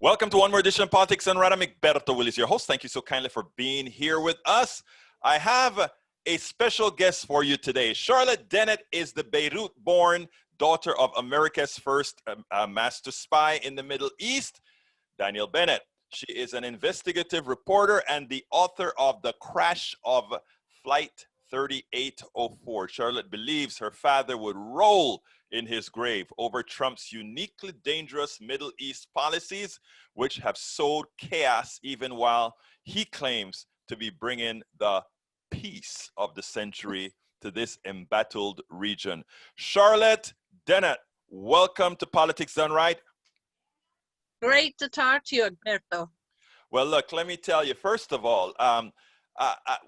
Welcome to one more edition of Politics and Rada. Egberto Willis, your host. Thank you so kindly for being here with us. I have a special guest for you today. Charlotte Dennett is the Beirut-born daughter of America's first master spy in the Middle East, Daniel Bennett. She is an investigative reporter and the author of The Crash of Flight 3804. Charlotte believes her father would roll in his grave over Trump's uniquely dangerous Middle East policies, which have sowed chaos even while he claims to be bringing the peace of the century to this embattled region. Charlotte Dennett, welcome to Politics Done Right. Great to talk to you, Alberto. Well, look, let me tell you, first of all,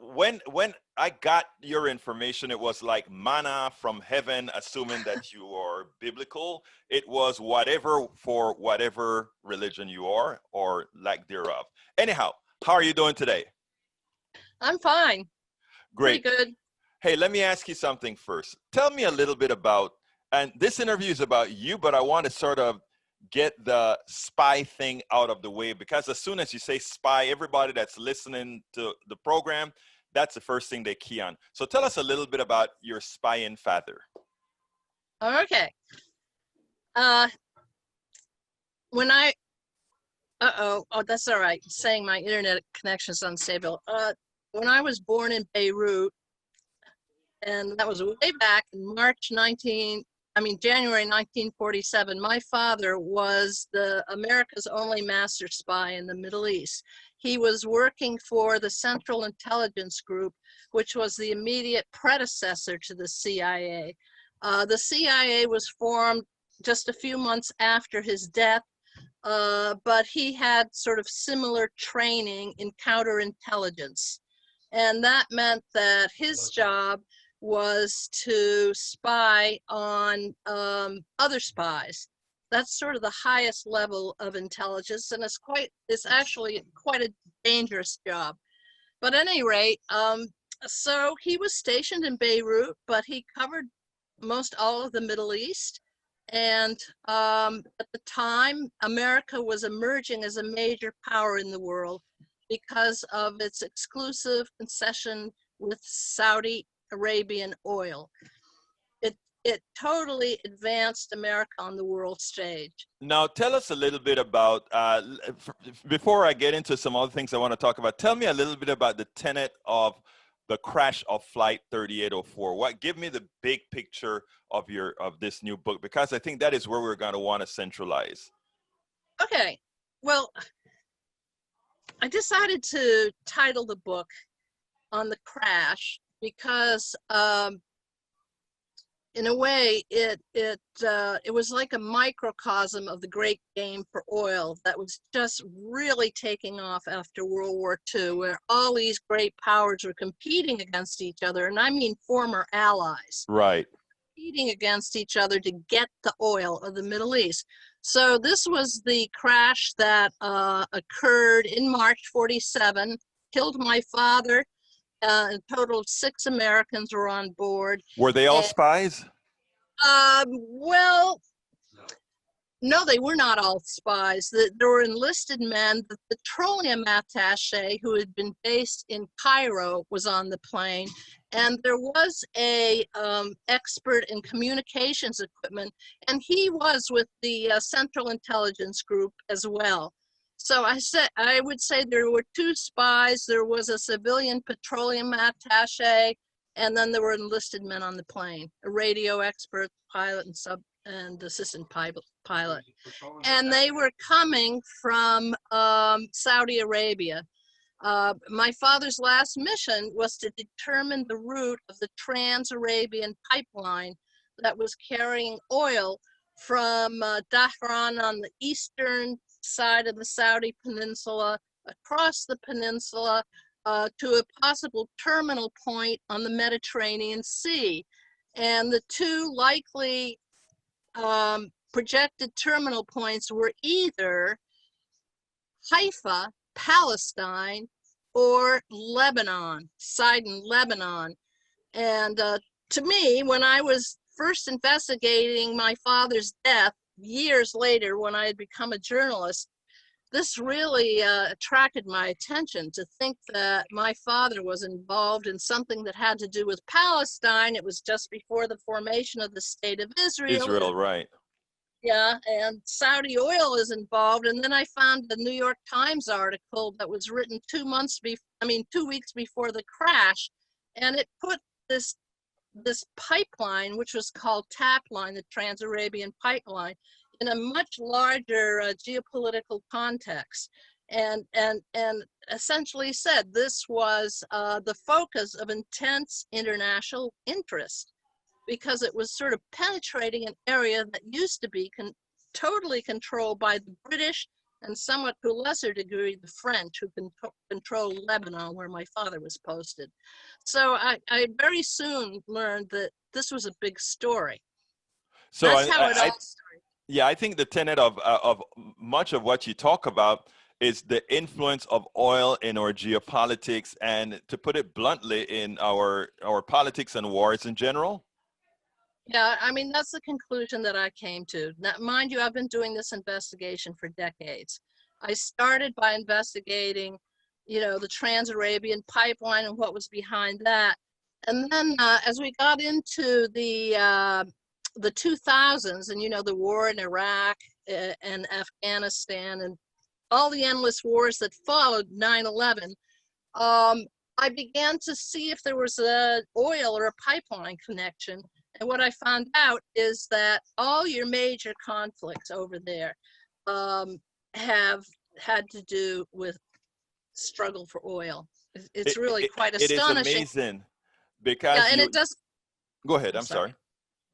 when I got your information, it was like manna from heaven, assuming that you are biblical. It was whatever for whatever religion you are or lack thereof. Anyhow, how are you doing today? I'm fine. Great. Pretty good. Hey, let me ask you something first. Tell me a little bit about, and this interview is about you, but I want to sort of get the spy thing out of the way, because as soon as you say spy, everybody that's listening to the program, that's the first thing they key on. So tell us a little bit about your spying father. Okay. When I, oh, that's all right. Saying my internet connection is unstable. When I was born in Beirut, and that was way back in January 1947, my father was America's only master spy in the Middle East. He was working for the Central Intelligence Group, which was the immediate predecessor to the CIA. The CIA was formed just a few months after his death, but he had sort of similar training in counterintelligence. And that meant that his job was to spy on other spies. That's sort of the highest level of intelligence, and it's actually quite a dangerous job. But at any rate, so he was stationed in Beirut, but he covered most all of the Middle East. And at the time, America was emerging as a major power in the world because of its exclusive concession with Saudi Arabian oil. It totally advanced America on the world stage. Now, tell us a little bit about, before I get into some other things I want to talk about, tell me a little bit about the tenet of the crash of Flight 3804. Give me the big picture of this new book, because I think that is where we're going to want to centralize. Okay, well, I decided to title the book on the crash because in a way it was like a microcosm of the great game for oil that was just really taking off after World War II, where all these great powers were competing against each other, and I mean former allies. Right. Competing against each other to get the oil of the Middle East. So this was the crash that occurred in March 47, killed my father. A total of 6 Americans were on board. Were they all spies? Well, no, they were not all spies. There were enlisted men. The petroleum attaché, who had been based in Cairo, was on the plane. And there was a expert in communications equipment, and he was with the Central Intelligence Group as well. So I would say there were 2 spies. There was a civilian petroleum attaché, and then there were enlisted men on the plane, a radio expert, pilot, and assistant pilot. And they were coming from Saudi Arabia. My father's last mission was to determine the route of the Trans-Arabian pipeline that was carrying oil from Dhahran on the eastern side of the Saudi peninsula, across the peninsula, to a possible terminal point on the Mediterranean Sea. And the 2 likely projected terminal points were either Haifa, Palestine, or Lebanon, Sidon, Lebanon. And to me, when I was first investigating my father's death years later, when I had become a journalist, this really attracted my attention, to think that my father was involved in something that had to do with Palestine. It was just before the formation of the state of Israel. Israel, right. Yeah, and Saudi oil is involved. And then I found the New York Times article that was written 2 weeks before the crash, and it put this pipeline, which was called TAP line, the Trans-Arabian Pipeline, in a much larger geopolitical context, and essentially said this was the focus of intense international interest, because it was sort of penetrating an area that used to be totally controlled by the British, and somewhat to a lesser degree the French, who controlled Lebanon, where my father was posted. So I very soon learned that this was a big story. So That's how it all started. yeah, I think the tenet of much of what you talk about is the influence of oil in our geopolitics, and to put it bluntly, in our politics and wars in general. Yeah, I mean, that's the conclusion that I came to. Now, mind you, I've been doing this investigation for decades. I started by investigating, the Trans-Arabian Pipeline and what was behind that. And then as we got into the 2000s, and, the war in Iraq and Afghanistan and all the endless wars that followed 9/11, I began to see if there was a oil or a pipeline connection. And what I found out is that all your major conflicts over there have had to do with struggle for oil. It's really quite astonishing. It is amazing, because yeah, and it does. Go ahead. I'm sorry. sorry.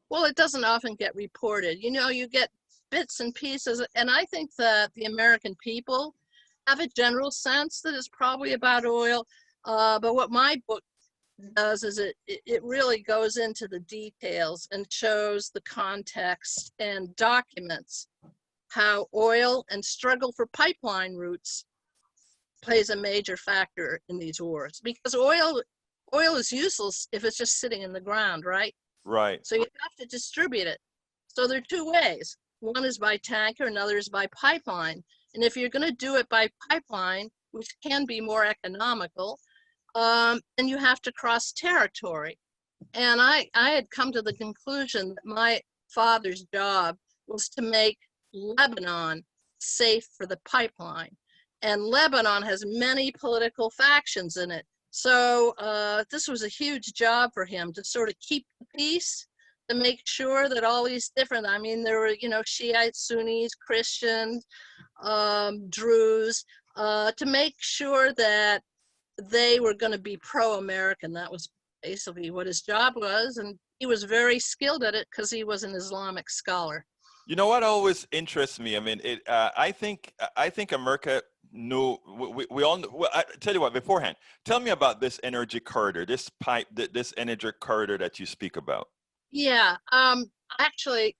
Well, it doesn't often get reported. You get bits and pieces, and I think that the American people have a general sense that it's probably about oil. But what my book does is it really goes into the details and shows the context and documents how oil and struggle for pipeline routes plays a major factor in these wars, because oil is useless if it's just sitting in the ground, right? Right. So you have to distribute it. So there are two ways. One is by tanker, another is by pipeline. And if you're going to do it by pipeline, which can be more economical, then you have to cross territory. And I had come to the conclusion that my father's job was to make Lebanon safe for the pipeline. And Lebanon has many political factions in it. So this was a huge job for him, to sort of keep the peace, to make sure that all these different, there were, Shiites, Sunnis, Christians, Druze, to make sure that they were going to be pro-American. That was basically what his job was. And he was very skilled at it because he was an Islamic scholar. You know what always interests me? I think America knew. We all. Well, I tell you what. Beforehand, tell me about this energy corridor, this this energy corridor that you speak about. Yeah. Actually,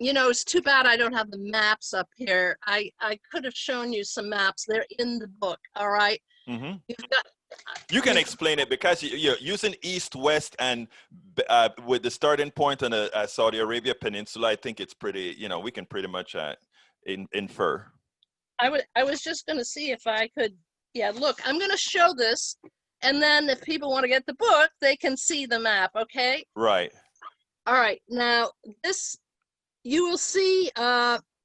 it's too bad I don't have the maps up here. I could have shown you some maps. They're in the book. All right. Mm-hmm. You can explain it, because you're using east-west, and with the starting point on the Saudi Arabia Peninsula. I think it's pretty, we can pretty much infer. I was just going to see if I could. Yeah, look, I'm going to show this, and then if people want to get the book, they can see the map. Okay. Right. All right. Now you will see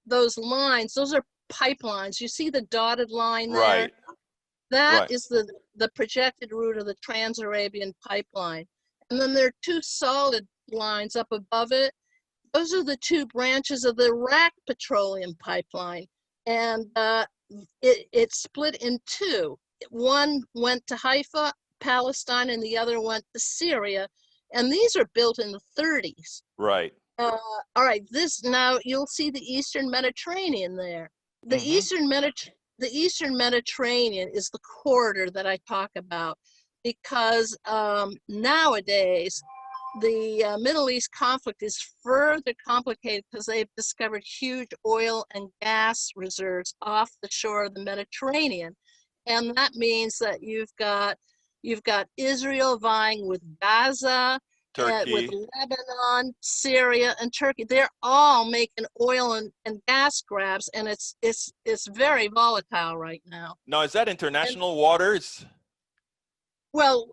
those lines. Those are pipelines. You see the dotted line there? Right. That is the projected route of the Trans-Arabian Pipeline. And then there are two solid lines up above it. Those are the two branches of the Iraq Petroleum Pipeline. And it split in two. One went to Haifa, Palestine, and the other went to Syria. And these are built in the 30s. Right. All right, now you'll see the Eastern Mediterranean there. The Eastern Mediterranean is the corridor that I talk about, because nowadays the Middle East conflict is further complicated because they've discovered huge oil and gas reserves off the shore of the Mediterranean. And that means that you've got Israel vying with Gaza, with Turkey. Lebanon, Syria, and Turkey. They're all making oil and gas grabs, and it's very volatile right now. Now, is that And international waters? well,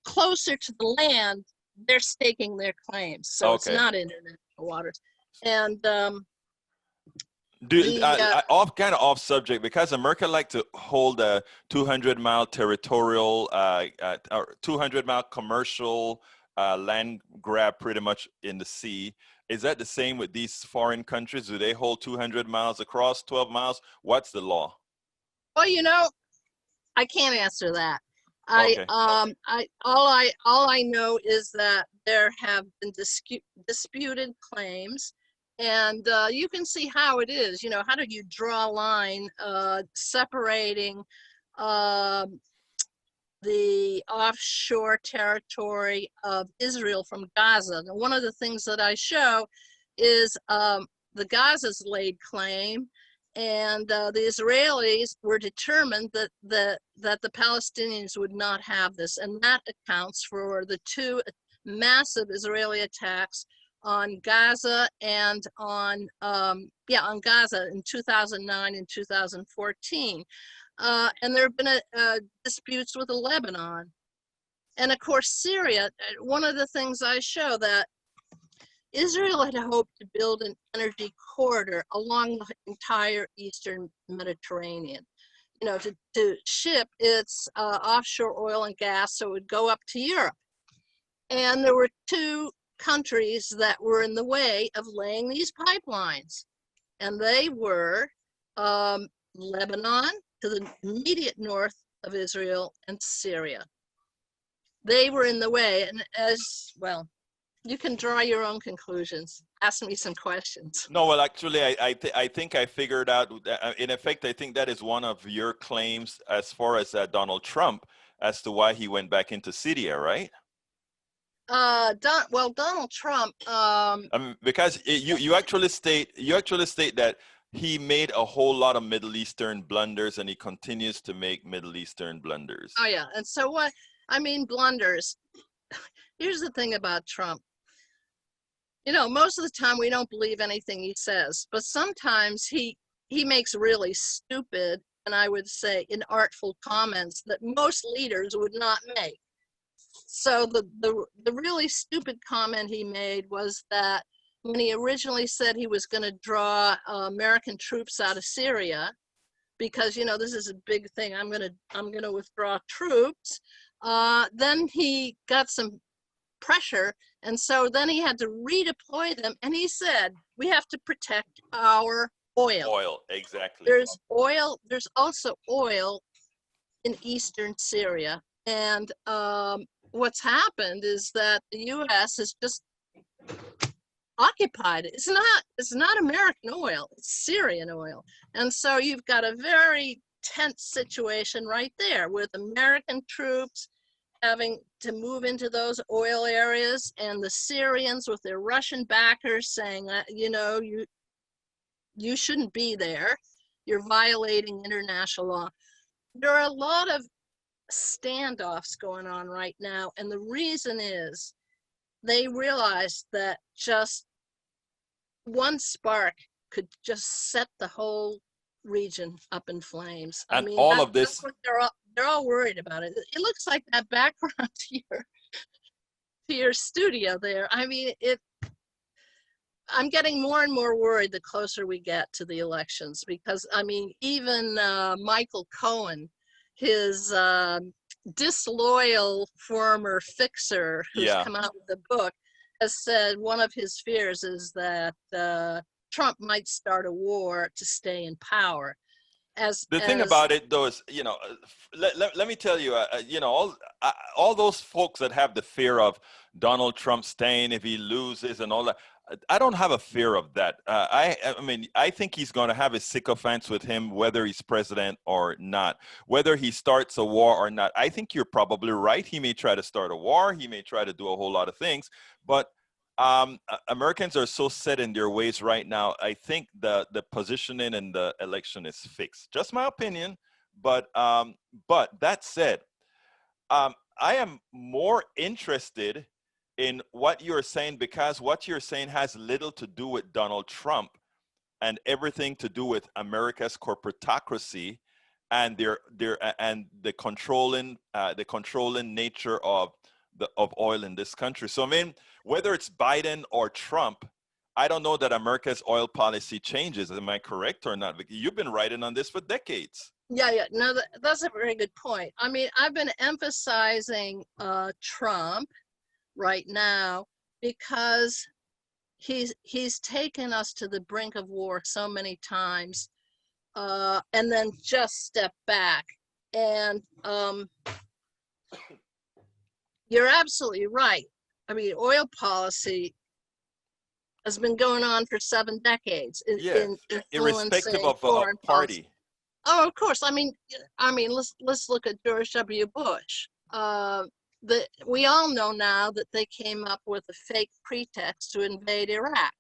closer to the land, they're staking their claims, so it's Okay. not international waters. And Off kind of off subject, because America like to hold a 200-mile territorial, or 200-mile commercial land grab pretty much in the sea. Is that the same with these foreign countries? Do they hold 200 miles across, 12 miles? What's the law? well, I can't answer that. Okay. All I know is that there have been disputed claims, and you can see how it is. How do you draw a line separating the offshore territory of Israel from Gaza? And one of the things that I show is the Gaza's laid claim, and the Israelis were determined that the Palestinians would not have this, and that accounts for the two massive Israeli attacks on Gaza and on Gaza in 2009 and 2014. And there have been disputes with Lebanon. And of course, Syria. One of the things I show that Israel had hoped to build an energy corridor along the entire Eastern Mediterranean, to ship its offshore oil and gas so it would go up to Europe. And there were two countries that were in the way of laying these pipelines. And they were Lebanon, to the immediate north of Israel, and Syria. They were in the way, and as well, you can draw your own conclusions. Ask me some questions. No, well, actually, I think I figured out, in effect, I think that is one of your claims as far as Donald Trump, as to why he went back into Syria, right? Donald Trump. Because you actually state that he made a whole lot of Middle Eastern blunders, and he continues to make Middle Eastern blunders. Oh yeah, and so what? I mean, blunders. Here's the thing about Trump. Most of the time we don't believe anything he says, but sometimes he makes really stupid, and I would say inartful comments that most leaders would not make. So the really stupid comment he made was that when he originally said he was going to draw American troops out of Syria, because this is a big thing, I'm going to withdraw troops. Then he got some pressure, and so then he had to redeploy them, and he said we have to protect our oil. Oil, exactly. There's oil. There's also oil in eastern Syria, and what's happened is that the U.S. has just occupied it. It's not American oil, it's Syrian oil. And so you've got a very tense situation right there with American troops having to move into those oil areas, and the Syrians with their Russian backers saying that, you shouldn't be there. You're violating international law. There are a lot of standoffs going on right now, and the reason is they realize that just one spark could just set the whole region up in flames. And all of this, that's what they're all worried about it. It looks like that background to your studio there. I mean, I'm getting more and more worried the closer we get to the elections, because I mean, even Michael Cohen, his disloyal former fixer who's come out with a book, has said one of his fears is that Trump might start a war to stay in power. The thing about it, though, is, let me tell you, all those folks that have the fear of Donald Trump staying if he loses and all that, I don't have a fear of that. I mean, I think he's going to have his sycophants with him, whether he's president or not, whether he starts a war or not. I think you're probably right. He may try to start a war. He may try to do a whole lot of things, but Americans are so set in their ways right now. I think the positioning in the election is fixed. Just my opinion, but that said, I am more interested in what you're saying, because what you're saying has little to do with Donald Trump and everything to do with America's corporatocracy and the controlling nature of oil in this country. So I mean, whether it's Biden or Trump, I don't know that America's oil policy changes. Am I correct or not? You've been writing on this for decades. Yeah. No, that's a very good point. I mean, I've been emphasizing Trump right now because he's taken us to the brink of war so many times, and then just step back. And you're absolutely right. I mean, oil policy has been going on for 7 decades Yes, in irrespective influencing of foreign policy. party. Oh, of course. I mean, let's look at George W. Bush. We all know now that they came up with a fake pretext to invade Iraq,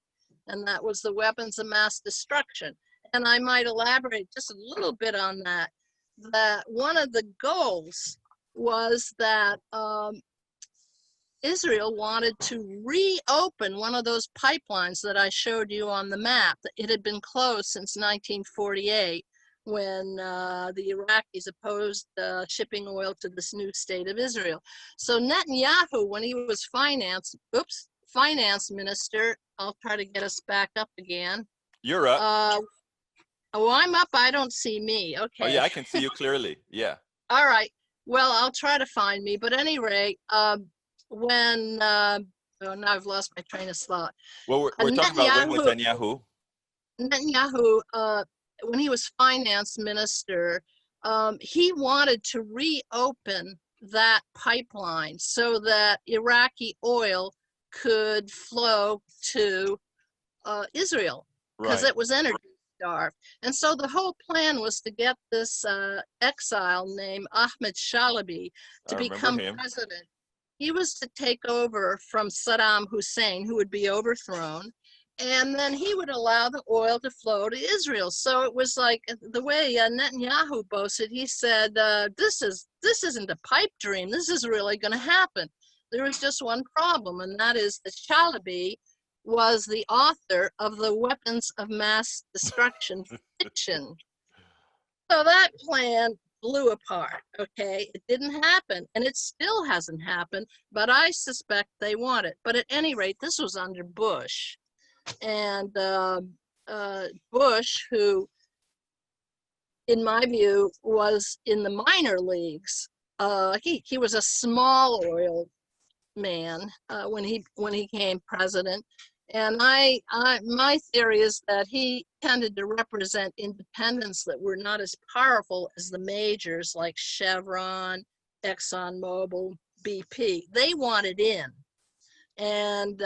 and that was the weapons of mass destruction. And I might elaborate just a little bit on that. That one of the goals was that Israel wanted to reopen one of those pipelines that I showed you on the map. It had been closed since 1948 when the Iraqis opposed shipping oil to this new state of Israel. So Netanyahu, when he was finance minister, I'll try to get us back up again. You're up. Oh, I'm up. I don't see me. Okay. Oh yeah, I can see you clearly. Yeah. All right. Well, I'll try to find me. But at any rate, when oh, now I've lost my train of thought. Well, we're talking about when Netanyahu. Netanyahu, when he was finance minister, he wanted to reopen that pipeline so that Iraqi oil could flow to Israel, because it was energy starved. And so the whole plan was to get this exile named Ahmed Shalabi to become president. He was to take over from Saddam Hussein, who would be overthrown, and then he would allow the oil to flow to Israel. So it was like the way Netanyahu boasted. He said, this isn't a pipe dream. This is really going to happen. There was just one problem, and that is that Shalabi was the author of the weapons of mass destruction fiction. So that plan blew apart, okay? It didn't happen, and it still hasn't happened, but I suspect they want it. But at any rate, this was under Bush. And Bush, who, in my view, was in the minor leagues, he was a small oil man when he became president. And my theory is that he tended to represent independents that were not as powerful as the majors like Chevron, ExxonMobil, BP. They wanted in. And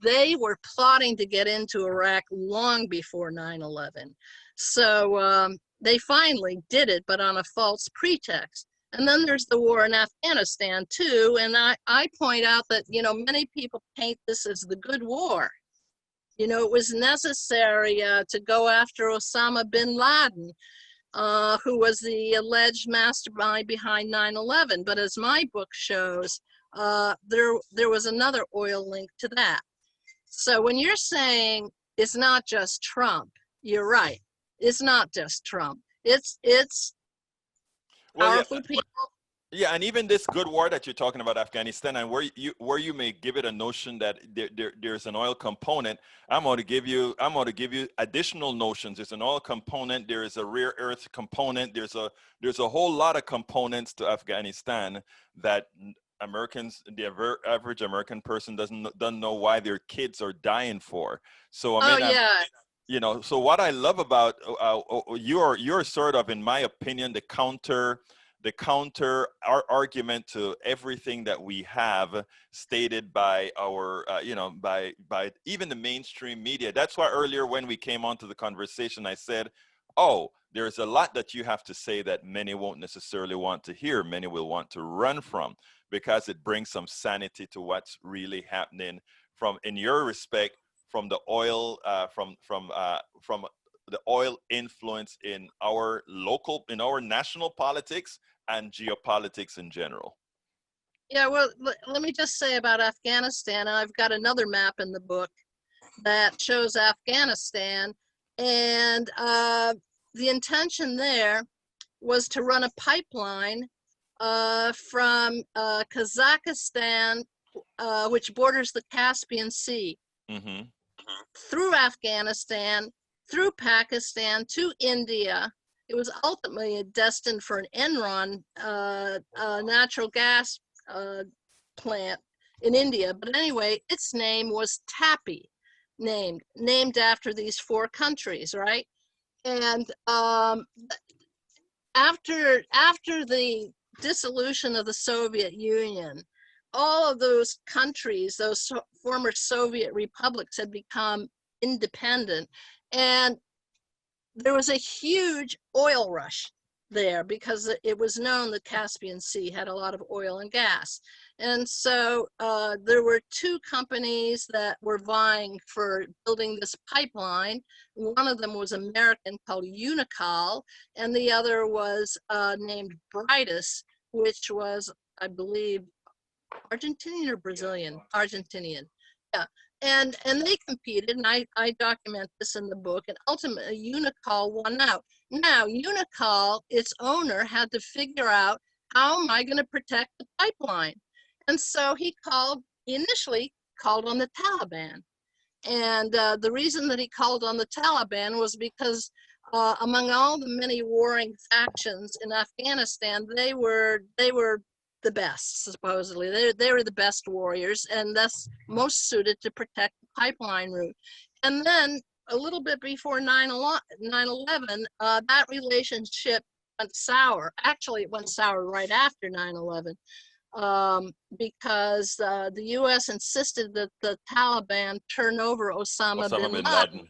they were plotting to get into Iraq long before 9/11. So they finally did it, but on a false pretext. And then there's the war in Afghanistan too. And I point out that, many people paint this as the good war. It was necessary to go after Osama bin Laden, who was the alleged mastermind behind 9/11. But as my book shows, there was another oil link to that. So when you're saying it's not just Trump, you're right. It's not just Trump. It's powerful people. Yeah, and even this good war that you're talking about, Afghanistan, and where you may give it a notion that there's an oil component, I'm going to give you additional notions. There's an oil component. There is a rare earth component. There's a whole lot of components to Afghanistan that Americans, the average American person doesn't know why their kids are dying for. So so what I love about you're sort of, in my opinion, the counter argument to everything that we have stated by our, by even the mainstream media. That's why earlier when we came onto the conversation, I said, oh, there's a lot that you have to say that many won't necessarily want to hear. Many will want to run from, because it brings some sanity to what's really happening in your respect, from the oil, from the oil influence in our national politics and geopolitics in general. Yeah, well, let me just say about Afghanistan, and I've got another map in the book that shows Afghanistan, and the intention there was to run a pipeline from Kazakhstan, which borders the Caspian Sea, Mm-hmm. through Afghanistan, through Pakistan to India. It was ultimately destined for an Enron natural gas plant in India. But anyway, its name was TAPI, named after these four countries, right? And after the dissolution of the Soviet Union, all of those countries, those former Soviet republics, had become independent, and there was a huge oil rush there because it was known the Caspian Sea had a lot of oil and gas. And so there were two companies that were vying for building this pipeline. One of them was American, called Unocal, and the other was named Brightus, which was, I believe, Argentinian or Brazilian? Argentinian. Yeah. And they competed, and I document this in the book, and ultimately Unocal won out. Now, Unocal, its owner, had to figure out, how am I going to protect the pipeline? And so he initially called on the Taliban. And the reason that he called on the Taliban was because among all the many warring factions in Afghanistan, they were the best, supposedly. They were the best warriors, and thus most suited to protect the pipeline route. And then a little bit before 9/11, that relationship went sour. Actually, it went sour right after 9/11. Because the U.S. insisted that the Taliban turn over Osama bin Laden.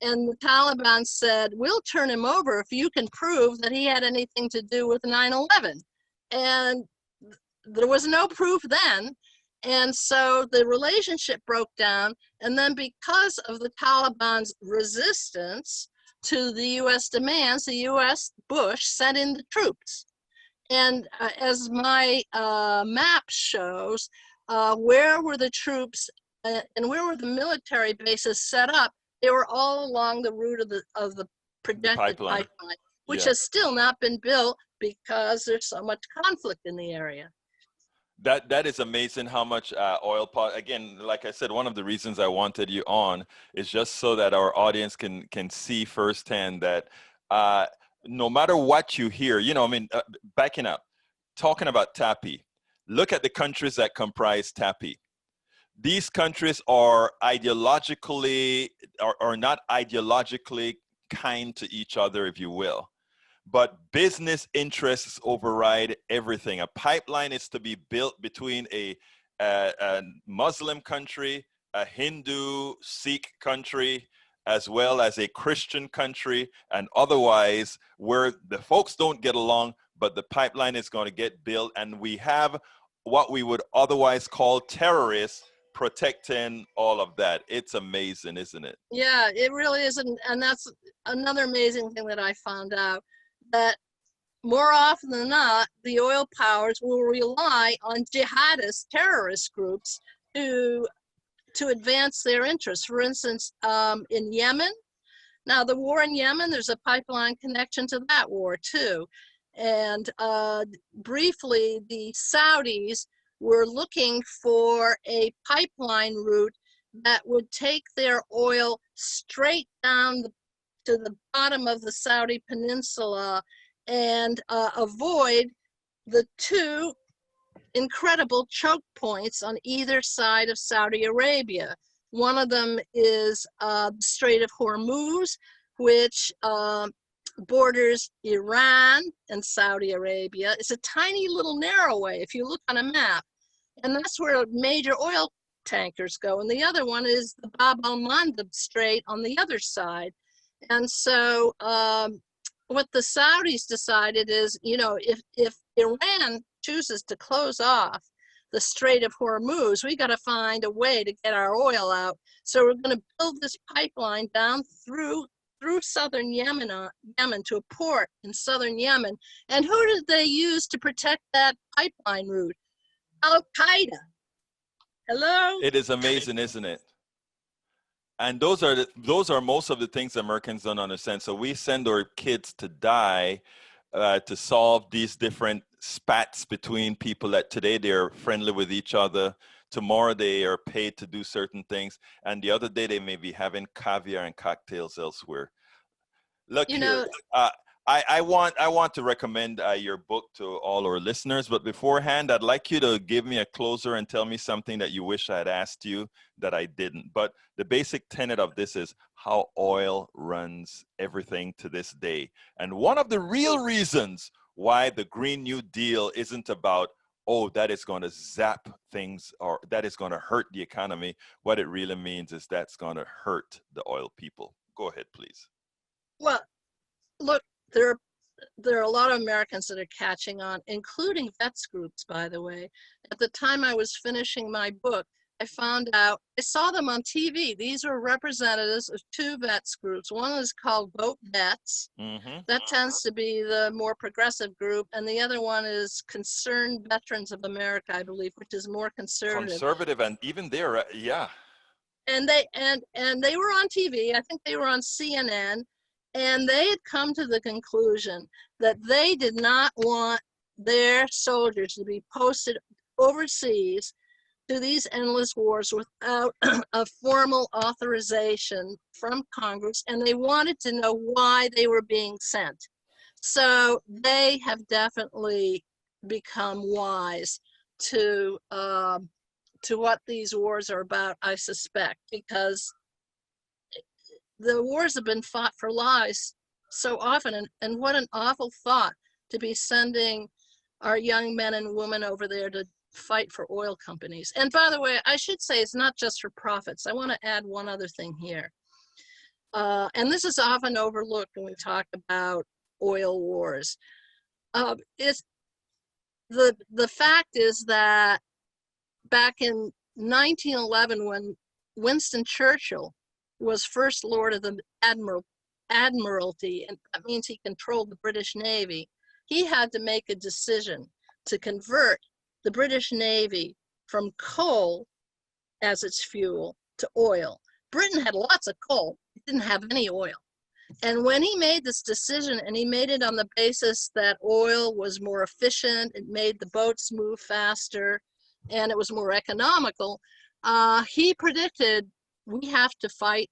And the Taliban said, we'll turn him over if you can prove that he had anything to do with 9/11. And there was no proof then. And so the relationship broke down. And then because of the Taliban's resistance to the U.S. demands, the U.S. Bush sent in the troops. And as my map shows, where were the troops and where were the military bases set up? They were all along the route of the projected pipeline, which has still not been built because there's so much conflict in the area. That is amazing how much oil. Again, like I said, one of the reasons I wanted you on is just so that our audience can see firsthand that no matter what you hear, you know, I mean, backing up, talking about TAPI, look at the countries that comprise TAPI. These countries are ideologically, are not ideologically kind to each other, if you will. But business interests override everything. A pipeline is to be built between a Muslim country, a Hindu, Sikh country, as well as a Christian country, and otherwise where the folks don't get along, but the pipeline is going to get built, and we have what we would otherwise call terrorists protecting all of that. It's amazing, isn't it? Yeah, it really is. And that's another amazing thing that I found out, that more often than not, the oil powers will rely on jihadist terrorist groups to advance their interests. For instance, in Yemen, now the war in Yemen, there's a pipeline connection to that war too. And briefly, the Saudis were looking for a pipeline route that would take their oil straight down to the bottom of the Saudi peninsula and avoid the two incredible choke points on either side of Saudi Arabia. One of them is the Strait of Hormuz, which borders Iran and Saudi Arabia. It's a tiny little narrow way if you look on a map, and that's where major oil tankers go. And the other one is the Bab al-Mandeb Strait on the other side. And so what the Saudis decided is, you know, if Iran chooses to close off the Strait of Hormuz, we got to find a way to get our oil out. So we're going to build this pipeline down through southern Yemen to a port in southern Yemen. And who did they use to protect that pipeline route? Al-Qaeda. Hello? It is amazing, isn't it? And those are most of the things Americans don't understand. So we send our kids to die to solve these different spats between people that today they're friendly with each other. Tomorrow they are paid to do certain things. And the other day they may be having caviar and cocktails elsewhere. Look You here. know, I want to recommend your book to all our listeners, but beforehand, I'd like you to give me a closer and tell me something that you wish I had asked you that I didn't. But the basic tenet of this is how oil runs everything to this day. And one of the real reasons why the Green New Deal isn't about, oh, that is going to zap things or that is going to hurt the economy. What it really means is that's going to hurt the oil people. Go ahead, please. well, look, there are a lot of Americans that are catching on, including vets groups, by the way. At the time I was finishing my book, I found out, I saw them on TV. These were representatives of two vets groups. One is called Vote Vets. That tends to be the more progressive group. And the other one is Concerned Veterans of America, I believe, which is more conservative. Conservative, and even there, yeah. And they were on TV. I think they were on CNN. And they had come to the conclusion that they did not want their soldiers to be posted overseas to these endless wars without a formal authorization from Congress, and they wanted to know why they were being sent. So they have definitely become wise to what these wars are about, I suspect, because the wars have been fought for lives so often, and what an awful thought to be sending our young men and women over there to fight for oil companies. And by the way, I should say it's not just for profits. I want to add one other thing here. And this is often overlooked when we talk about oil wars. It's the fact is that back in 1911, when Winston Churchill was First Lord of the Admiralty, and that means he controlled the British Navy, he had to make a decision to convert the British Navy from coal as its fuel to oil. Britain had lots of coal, it didn't have any oil. And when he made this decision, and he made it on the basis that oil was more efficient, it made the boats move faster, and it was more economical, he predicted we have to fight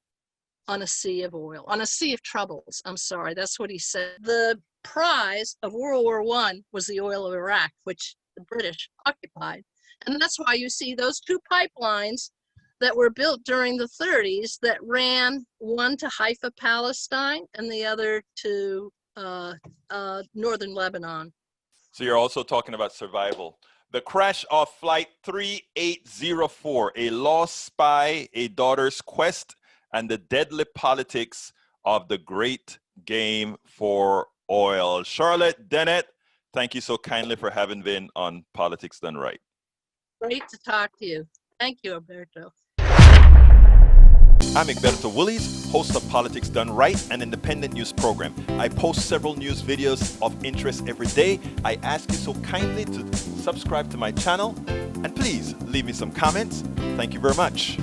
on a sea of oil, on a sea of troubles. I'm sorry, that's what he said. The prize of World War I was the oil of Iraq, which the British occupied. And that's why you see those two pipelines that were built during the 30s that ran, one to Haifa, Palestine, and the other to northern Lebanon. So you're also talking about survival. The crash of Flight 3804, a lost spy, a daughter's quest, and the deadly politics of the great game for oil. Charlotte Dennett, thank you so kindly for having been on Politics Done Right. Great to talk to you. Thank you, Alberto. I'm Egberto Willies, host of Politics Done Right, an independent news program. I post several news videos of interest every day. I ask you so kindly to subscribe to my channel, and please leave me some comments. Thank you very much.